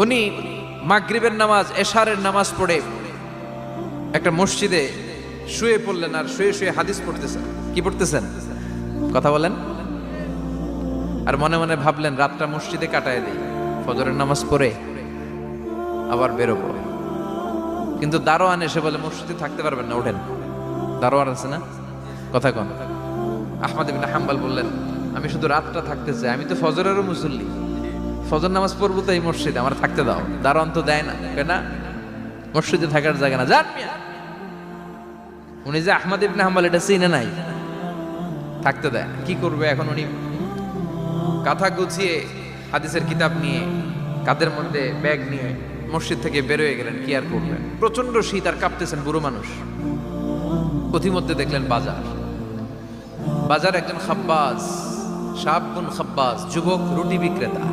উনি মাগরিবের নামাজ এশারের নামাজ পড়ে একটা মসজিদে শুয়ে পড়লেন, আর শুয়ে শুয়ে হাদিস পড়তেছেন। কি পড়তেছেন? কথা বলেন। আর মনে মনে ভাবলেন রাতটা মসজিদে কাটায় দিই, ফজরের নামাজ পড়ে আবার বেরোবো। কিন্তু দারোয়ান এসে বলে মসজিদে থাকতে পারবেন না, ওঠেন। দারোয়ান আছে না, কথা কন। আহমদ ইবনে হাম্বল বললেন আমি শুধু রাতটা থাকতে চাই, আমি তো ফজরেরও মুসল্লি, ফজর নামাজ পড়বো তো এই মসজিদে, আমার থাকতে দাও। দারোয়ান তো দেয় না, কেনা মসজিদে থাকার জায়গা না, যান মিয়া। উনি যে আহমদ ইবনে হাম্বল এটা চিনে নাই, থাকতে দেয়। কি করবে এখন? উনি কাঁথা গুছিয়ে হাদিসের কিতাব নিয়ে কাঁধের মধ্যে ব্যাগ নিয়ে মসজিদ থেকে বেরোয় গেলেন। কি আর করবেন, প্রচন্ড শীত, আর কাঁপতেছেন, বুড়ো মানুষ। পথিমধ্যে দেখলেন বাজার। বাজার একজন খাব্বাজ, শাবুন খাব্বাজ, যুবক রুটি বিক্রেতা।